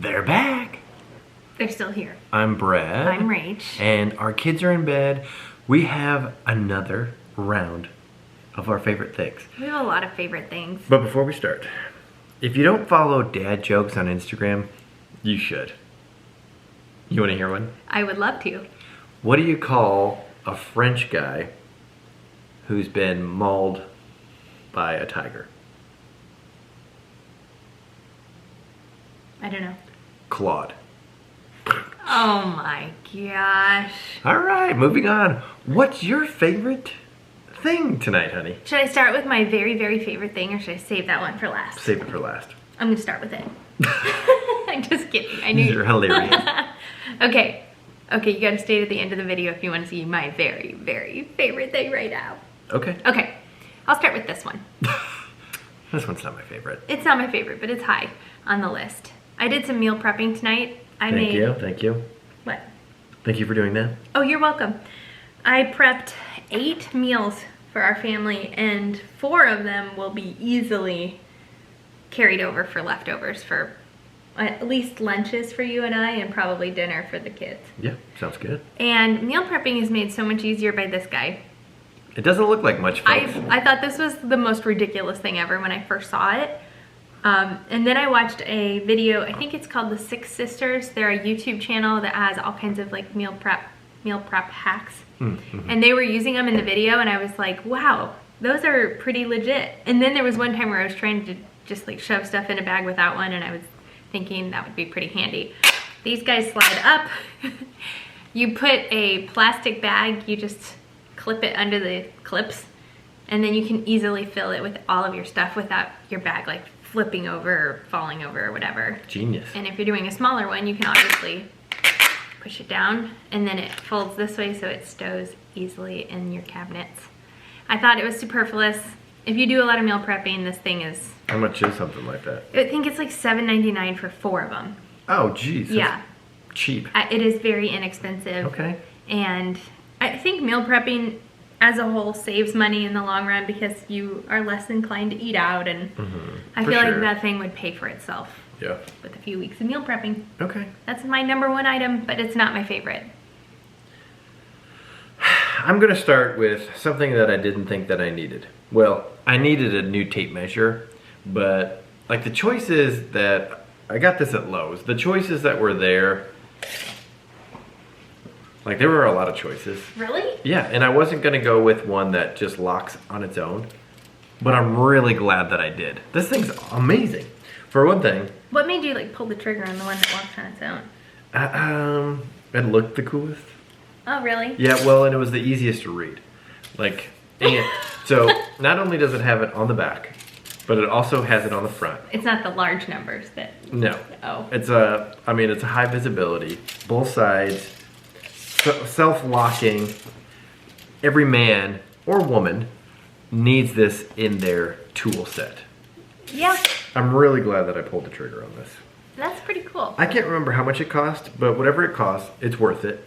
They're back. They're still here. I'm Brad. I'm Rach. And our kids are in bed. We have another round of our favorite things. We have a lot of favorite things. But before we start, if you don't follow dad jokes on Instagram, you should. You want to hear one? I would love to. What do you call a French guy who's been mauled by a tiger? I don't know. Claude. Oh my gosh. All right, moving on. What's your favorite thing tonight, honey? Should I start with my very, very favorite thing, or should I save that one for last? Save it for last. I'm gonna start with it. I'm just kidding. I knew You're hilarious. Okay, you gotta stay to the end of the video if you want to see my very, very favorite thing right now. Okay. Okay, I'll start with this one. This one's not my favorite. It's not my favorite, but it's high on the list. I did some meal prepping tonight. Thank you. What? Thank you for doing that. Oh, you're welcome. I prepped 8 meals for our family, and 4 of them will be easily carried over for leftovers for at least lunches for you and I, and probably dinner for the kids. Yeah, sounds good. And meal prepping is made so much easier by this guy. It doesn't look like much, folks. I thought this was the most ridiculous thing ever when I first saw it. And then I watched a video, I think it's called The Six Sisters. They're a YouTube channel that has all kinds of like meal prep hacks. Mm-hmm. And they were using them in the video, and I was like, wow, those are pretty legit. And then there was one time where I was trying to just like shove stuff in a bag without one, and I was thinking that would be pretty handy. These guys slide up. You put a plastic bag, you just clip it under the clips, and then you can easily fill it with all of your stuff without your bag like flipping over or falling over or whatever. Genius. And if you're doing a smaller one, you can obviously push it down, and then it folds this way so it stows easily in your cabinets. I thought it was superfluous. If you do a lot of meal prepping, this thing is... How much is something like that? I think it's like $7.99 for 4 of them. Oh, geez. Yeah. Cheap. It is very inexpensive. Okay. And I think meal prepping as a whole saves money in the long run because you are less inclined to eat out, and I feel like that thing would pay for itself. Yeah. With a few weeks of meal prepping. Okay. That's my #1 item, but it's not my favorite. I'm gonna start with something that I didn't think that I needed. Well, I needed a new tape measure, but like the choices that, I got this at Lowe's, the choices that were there, like there were a lot of choices. Really? Yeah, and I wasn't gonna go with one that just locks on its own, but I'm really glad that I did. This thing's amazing. For one thing. What made you like pull the trigger on the one that locks on its own? It looked the coolest. Oh, really? Yeah, well, and it was the easiest to read. Like, and so not only does it have it on the back, but it also has it on the front. It's not the large numbers that... No. Oh. It's a high visibility, both sides, self-locking. Every man or woman needs this in their tool set. Yeah. I'm really glad that I pulled the trigger on this. That's pretty cool. I can't remember how much it cost, but whatever it costs, it's worth it.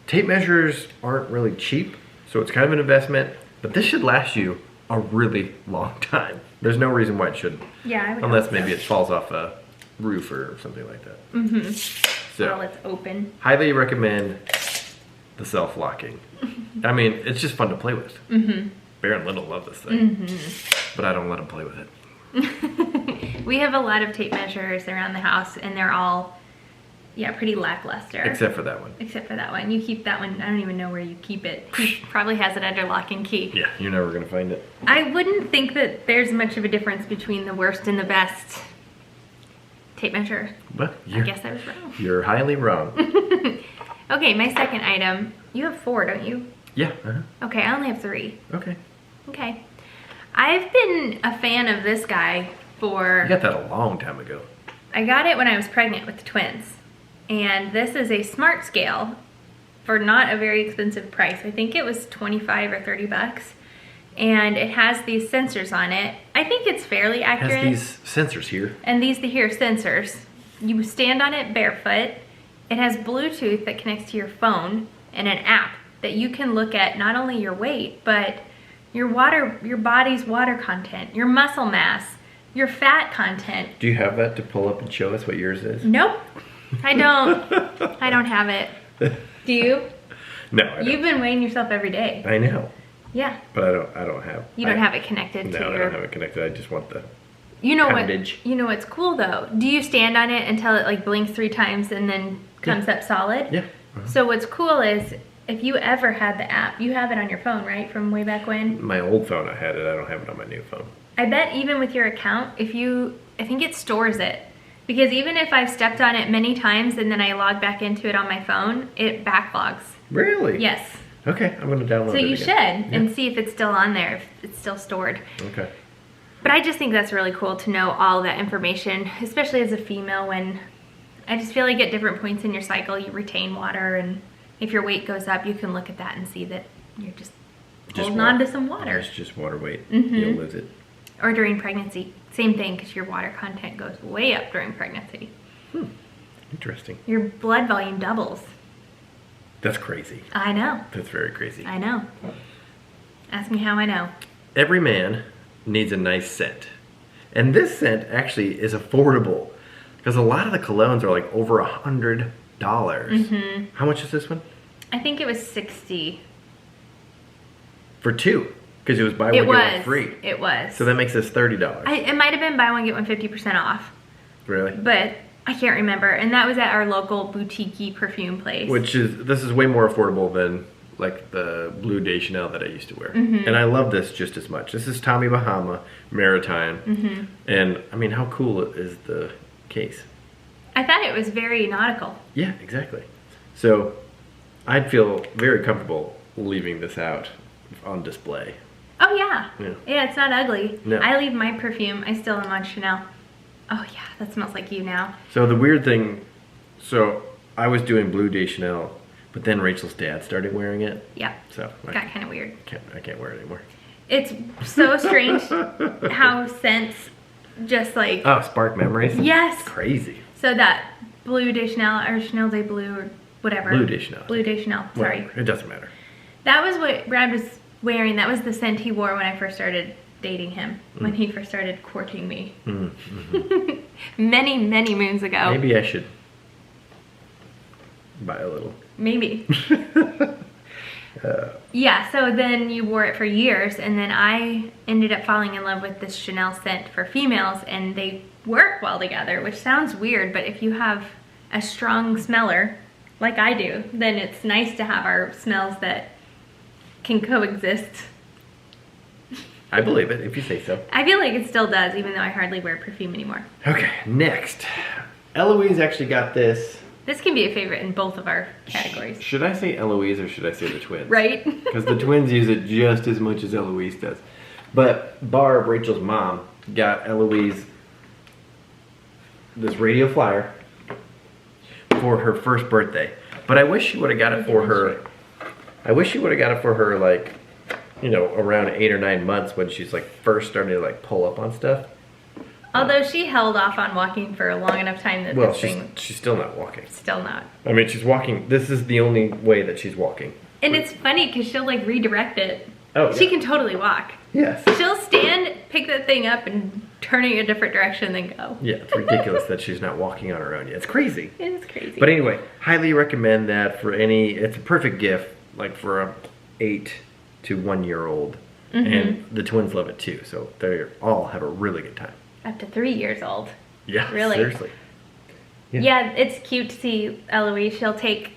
Tape measures aren't really cheap, so it's kind of an investment, but this should last you a really long time. There's no reason why it shouldn't. Yeah, I would Unless hope maybe so. it falls off a roof or something like that. Mm-hmm. So, Well, it's open. highly recommend the self-locking. I mean, it's just fun to play with. Mm-hmm. Bear and Little love this thing, Mm-hmm. but I don't let them play with it. We have a lot of tape measures around the house, and they're all, yeah, pretty lackluster. Except for that one. Except for that one. You keep that one. I don't even know where you keep it. He probably has it under lock and key. Yeah, you're never gonna find it. I wouldn't think that there's much of a difference between the worst and the best tape measure. But I guess I was wrong. You're highly wrong. Okay, my second item. You have 4, don't you? Yeah. Okay, I only have 3. Okay. Okay. I've been a fan of this guy for... You got that a long time ago. I got it when I was pregnant with the twins. And this is a smart scale for not a very expensive price. I think it was 25 or 30 bucks. And it has these sensors on it. I think it's fairly accurate. It has these sensors here. And these here sensors. You stand on it barefoot. It has Bluetooth that connects to your phone and an app that you can look at not only your weight, but your body's water content, your muscle mass, your fat content. Do you have that to pull up and show us what yours is? Nope, I don't. I don't have it. Do you? No, I don't. You've been weighing yourself every day. I know. Yeah. But I don't have. You don't have it connected to No, your... I don't have it connected. I just want the You know poundage. what? You know what's cool though? Do you stand on it until it like blinks 3 times and then comes up solid? Yeah. So what's cool is if you ever had the app, you have it on your phone, right? From way back when? My old phone, I had it. I don't have it on my new phone. I bet even with your account, I think it stores it. Because even if I've stepped on it many times and then I log back into it on my phone, it backlogs. Really? Yes. Okay, I'm going to download it. So you again. should and see if it's still on there, if it's still stored. Okay. But I just think that's really cool to know all that information, especially as a female, when I just feel like at different points in your cycle you retain water, and if your weight goes up you can look at that and see that you're just holding on to some water. It's just water weight. Mm-hmm. You'll lose it. Or during pregnancy, same thing, because your water content goes way up during pregnancy. Interesting. Your blood volume doubles. That's crazy. I know. That's very crazy. I know. Ask me how I know. Every man needs a nice scent. And this scent actually is affordable. Because a lot of the colognes are like over $100. Mm-hmm. How much is this one? I think it was 60. For 2. Because it was buy one, get one free. It was. So that makes this $30. It might have been buy one, get one 50% off. Really? But I can't remember. And that was at our local boutique perfume place. This is way more affordable than like the Bleu de Chanel that I used to wear. Mm-hmm. And I love this just as much. This is Tommy Bahama Maritime. Mm-hmm. And I mean, how cool is the case? I thought it was very nautical. Yeah, exactly. So I'd feel very comfortable leaving this out on display. Oh yeah. Yeah. Yeah, it's not ugly. No. I leave my perfume. I still am on Chanel. Oh yeah, that smells like you now. So the weird thing, so I was doing Bleu de Chanel, but then Rachel's dad started wearing it. Yeah. So It got kind of weird. I can't wear it anymore. It's so strange how scents just like... Oh, spark memories? Yes. It's crazy. So that Bleu de Chanel, or Chanel de Bleu, or whatever. Bleu de Chanel. Bleu de Chanel, sorry. Whatever. It doesn't matter. That was what Brad was wearing. That was the scent he wore when I first started dating him. When he first started courting me. Mm-hmm. Many, many moons ago. Maybe I should buy a little. Maybe. Yeah, so then you wore it for years, and then I ended up falling in love with this Chanel scent for females, and they work well together, which sounds weird, but if you have a strong smeller, like I do, then it's nice to have our smells that can coexist. I believe it, if you say so. I feel like it still does, even though I hardly wear perfume anymore. Okay, next. Eloise actually got this. This can be a favorite in both of our categories. Should I say Eloise or should I say the twins? Right? Because the twins use it just as much as Eloise does. But Barb, Rachel's mom, got Eloise this radio flyer for her first birthday. But I wish she would have got it for her. I wish she would have got it for her, like, you know, around 8 or 9 months when she's like first starting to like pull up on stuff. Although she held off on walking for a long enough time that Well, this thing... she's still not walking. Still not. I mean, she's walking. This is the only way that she's walking. And it's funny because she'll like redirect it. Oh, She yeah. can totally walk. Yes. She'll stand, pick that thing up, and turn it a different direction, then go. Yeah, it's ridiculous that she's not walking on her own yet. It's crazy. It is crazy. But anyway, highly recommend that for any. It's a perfect gift, like for a 8 to 1 year old, and the twins love it too. So they all have a really good time. Up to 3 years old. Yeah, Really? seriously. Yeah, it's cute to see Eloise. She'll take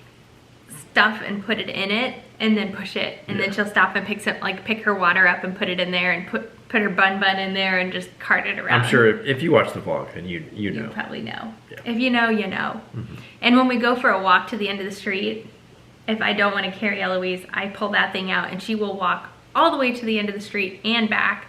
stuff and put it in it, and then push it, and then she'll stop and pick her water up and put it in there, and put her bun in there, and just cart it around. I'm sure if you watch the vlog, then you know. You probably know. Yeah. If you know, you know. And when we go for a walk to the end of the street, if I don't want to carry Eloise, I pull that thing out, and she will walk all the way to the end of the street and back.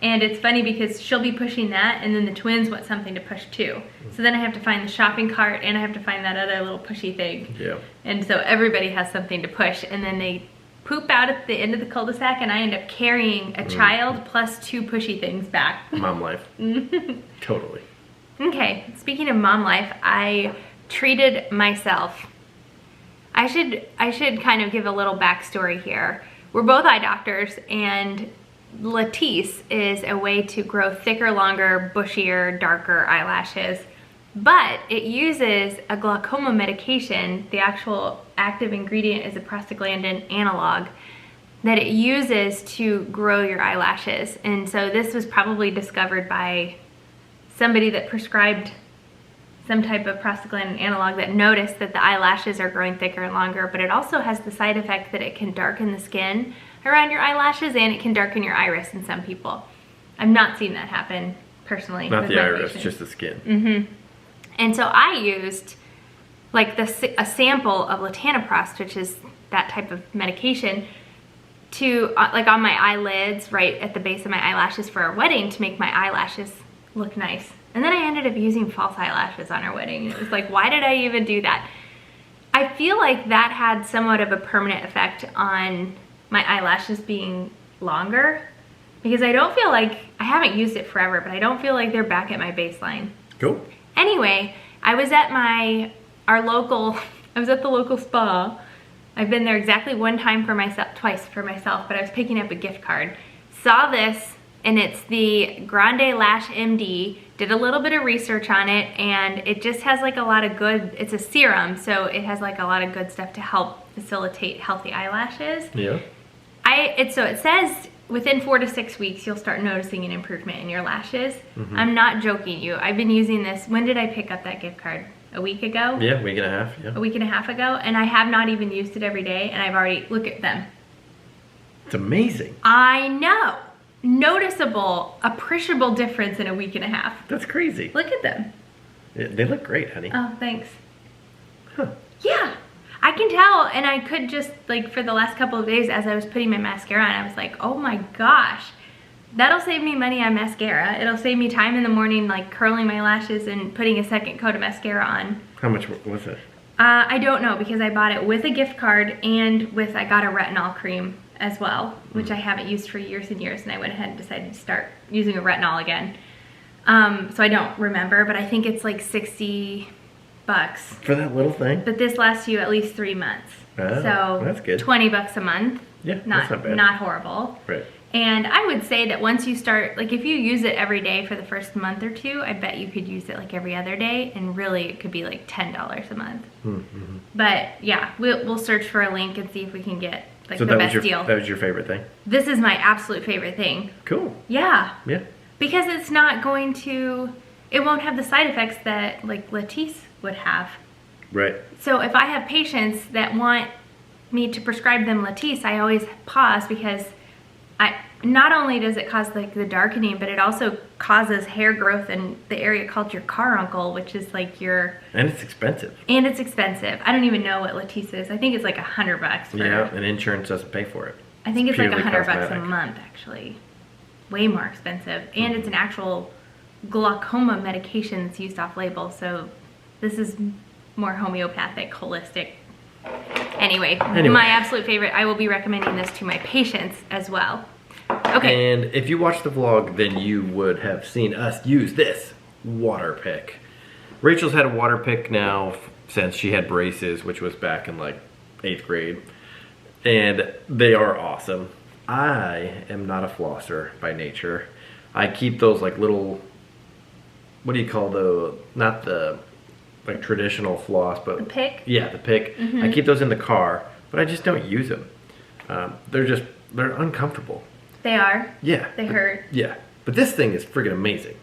And it's funny because she'll be pushing that, and then the twins want something to push too. So then I have to find the shopping cart, and I have to find that other little pushy thing. Yeah. And so everybody has something to push, and then they poop out at the end of the cul-de-sac, and I end up carrying a child plus 2 pushy things back. Mom life. Totally. Okay, speaking of mom life, I treated myself. I should kind of give a little backstory here. We're both eye doctors, and Latisse is a way to grow thicker, longer, bushier, darker eyelashes, but it uses a glaucoma medication. The actual active ingredient is a prostaglandin analog that it uses to grow your eyelashes. And so this was probably discovered by somebody that prescribed some type of prostaglandin analog that noticed that the eyelashes are growing thicker and longer, but it also has the side effect that it can darken the skin around your eyelashes and it can darken your iris in some people. I've not seen that happen personally. Not the iris, just the skin. Mm-hmm. And so I used like a sample of latanoprost, which is that type of medication, to like on my eyelids, right at the base of my eyelashes for our wedding to make my eyelashes look nice. And then I ended up using false eyelashes on our wedding. It was like, why did I even do that? I feel like that had somewhat of a permanent effect on my eyelashes being longer, because I don't feel like, I haven't used it forever, but I don't feel like they're back at my baseline. Cool. Anyway, I was at I was at the local spa. I've been there exactly one time for myself, twice for myself, but I was picking up a gift card. Saw this, and it's the Grande Lash MD. Did a little bit of research on it, and it just has like a lot of good, it's a serum, so it has like a lot of good stuff to help facilitate healthy eyelashes. Yeah. So it says within 4 to 6 weeks, you'll start noticing an improvement in your lashes. Mm-hmm. I'm not joking you. I've been using this. When did I pick up that gift card? A week ago? Yeah, week and a half, yeah. A week and a half ago, and I have not even used it every day, and I've already, look at them. It's amazing. I know. Noticeable, appreciable difference in a week and a half. That's crazy. Look at them. Yeah, they look great, honey. Oh, thanks. Huh. Yeah, I can tell, and I could just, like, for the last couple of days as I was putting my mascara on, I was like, oh my gosh, that'll save me money on mascara. It'll save me time in the morning, like, curling my lashes and putting a second coat of mascara on. How much was it? I don't know, because I bought it with a gift card and I got a retinol cream as well, which I haven't used for years and years, and I went ahead and decided to start using a retinol again. So I don't remember, but I think it's like $60 for that little thing. But this lasts you at least 3 months. Oh, so that's good. $20 a month. Yeah, not, that's not bad. Not horrible. Right. And I would say that once you start, like if you use it every day for the first month or two, I bet you could use it like every other day, and really it could be like $10 a month. Mm-hmm. But yeah, we'll search for a link and see if we can get like the best deal. That was your favorite thing? This is my absolute favorite thing. Cool. Yeah. Yeah. Because it's not going to, it won't have the side effects that like Latisse would have. Right. So if I have patients that want me to prescribe them Latisse, I always pause, because not only does it cause like the darkening, but it also causes hair growth in the area called your carbuncle, which is like your... And it's expensive. And it's expensive. I don't even know what Latisse is. I think it's like $100 for... Yeah, and insurance doesn't pay for it. I think it's like $100 cosmetic. a month, actually. Way more expensive. And it's an actual glaucoma medication that's used off label, so this is more homeopathic, holistic. Anyway, my absolute favorite. I will be recommending this to my patients as well. Okay. And if you watched the vlog, then you would have seen us use this water pick. Rachel's had a water pick now since she had braces, which was back in like 8th grade. And they are awesome. I am not a flosser by nature. I keep those like little, what do you call those? Not the like traditional floss, but the pick? Yeah, the pick. I keep those in the car, but I just don't use them. They're uncomfortable. They are. Yeah. They hurt. Yeah. But this thing is friggin' amazing.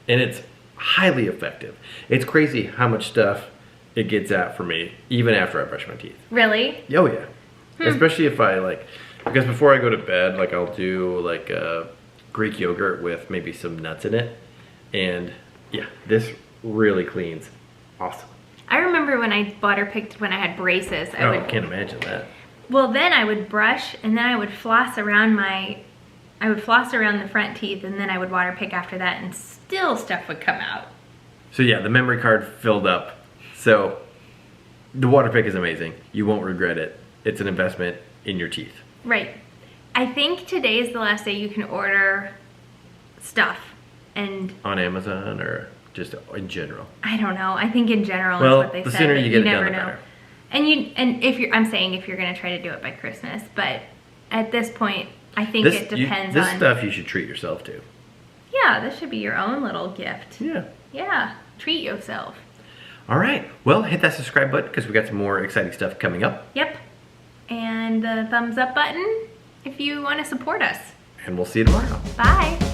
And it's highly effective. It's crazy how much stuff it gets out for me, even after I brush my teeth. Really? Oh yeah. Especially if I like, because before I go to bed, like I'll do like a Greek yogurt with maybe some nuts in it. And yeah, this really cleans. Awesome. I remember when I water picked when I had braces. I can't imagine that. Well, then I would brush, and then I would floss around the front teeth, and then I would water pick after that, and still stuff would come out. So yeah, the memory card filled up. So the water pick is amazing. You won't regret it. It's an investment in your teeth. Right. I think today is the last day you can order stuff. And on Amazon or just in general? I don't know. I think in general well, is what they said. The sooner you get it done, the know. better. And if you're, I'm saying if you're gonna try to do it by Christmas, but at this point, I think it depends this on... stuff you should treat yourself to. Yeah, this should be your own little gift. Yeah. Yeah, treat yourself. All right. Well, hit that subscribe button because we got some more exciting stuff coming up. Yep. And the thumbs up button if you want to support us. And we'll see you tomorrow. Bye.